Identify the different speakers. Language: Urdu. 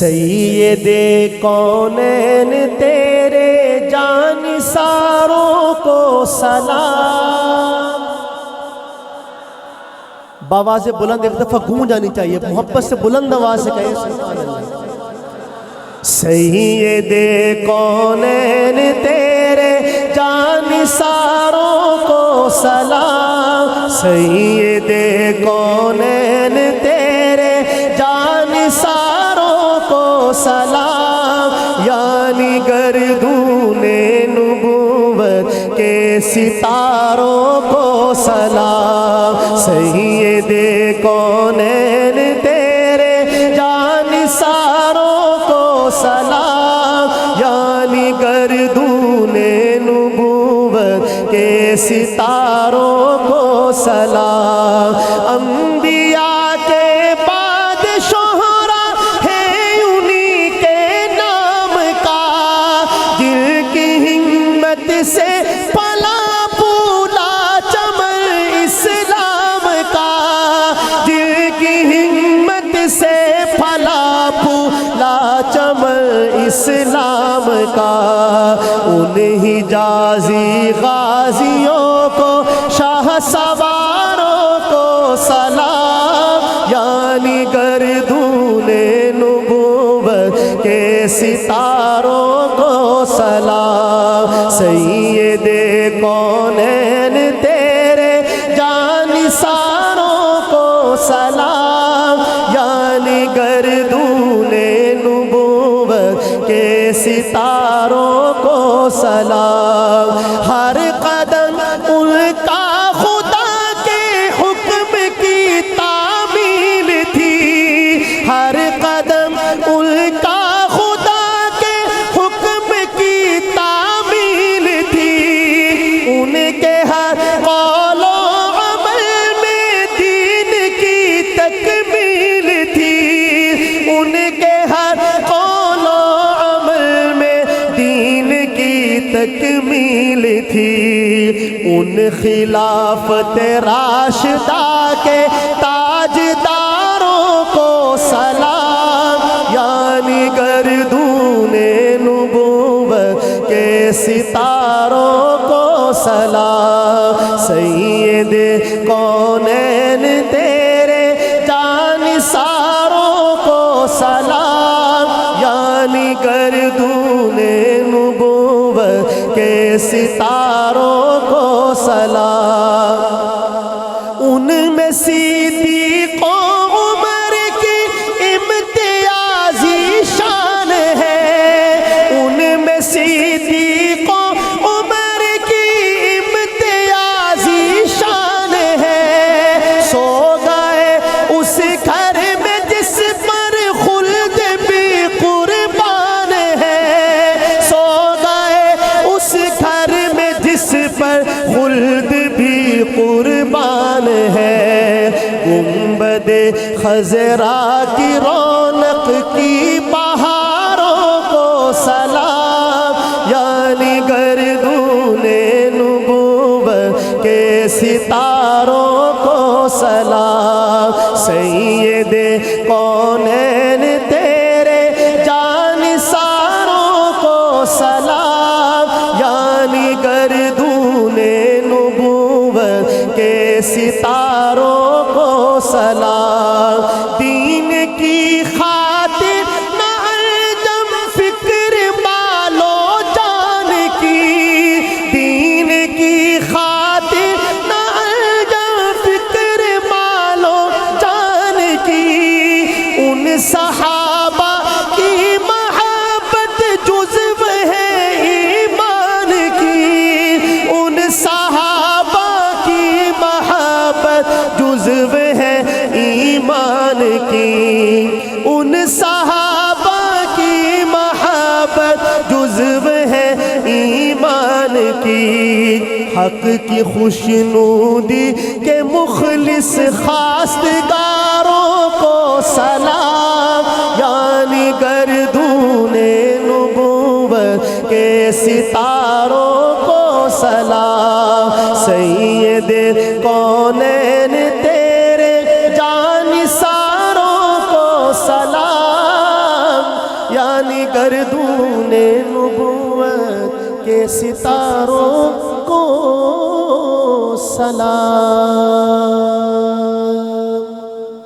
Speaker 1: سید کونین تیرے جانثاروں کو سلام۔ بآواز بلند ایک دفعہ گونج جانی چاہیے، محبت سے بلند آواز سے کہیں سبحان اللہ۔ سید کونین تیرے جانثاروں کو سلام، سید کونین تیرے جانثاروں کو سلام، یعنی گردون نبوت کے ستاروں کو سلام، سید کونین تیرے جانثاروں کو سلام، یعنی گردون نبوت کے ستاروں کو سلام۔ انبیاء کے بعد شہرا ہے انہی کے نام کا، دل کی ہمت سے پلا پھولا چمن اسلام کا، دل کی ہمت سے پھلا پھولا چمن اسلام کا، ان حجازی غازیوں کو شاہ سواروں کو سلام، یعنی گردون نبوت کے ستاروں کو سلام، سید کونین تیرے جانثاروں کو سلام، یعنی گردون نبوت کے ستاروں کو سلام۔ ہر قدم ان کا خدا کے حکم کی تعمیل تھی، ہر قدم ان کا خدا کے حکم کی تعمیل تھی، ان کے ہر قول و عمل میں دین کی تکمیل تھی، ان کے ہر قول و عمل میں دین کی تکمیل تھی، ان خلافت راشدہ کے تاجداروں کو سلام، یعنی گردون نبوت کے ستاروں کو سلام، سید کونین تیرے جانثاروں کو سلام، یعنی گردون نبوت کے ستاروں کو سلام۔ ان میں صدیق و عمر کی امتیازی شان ہے، ان میں صدیق و عمر کی امتیازی شان ہے، سو گئے اس گھر میں جس پر خلد بھی قربان ہے، سو گئے اس گھر میں جس پر خلد بھی قربان ہے، گنبد خضرا کی رونق کی بہاروں کو سلام، یعنی گردون نبوت کے ستاروں کو سلام، سید کونین تیرے جانثاروں کو سلام، یعنی گردون نبوت کے ستاروں کو سلام۔ دین کی خاطر نہ الجم فکر مالو جان کی، دین کی خاطر نہ الجم فکر مالو جان کی، ان صحابہ کی محبت جزو ہے ایمان کی، ان صحابہ کی محبت جزو ہے ایمان کی، ان صحابہ کی محبت جزو ہے ایمان کی، حق کی خوشنودی کے مخلص خواستگاروں کو سلام، یعنی گردون نبوت کے ستاروں کو سلام، سید کونین تیرے جانثاروں کو سلام، یعنی گردون نبوت کے ستاروں کو سلام.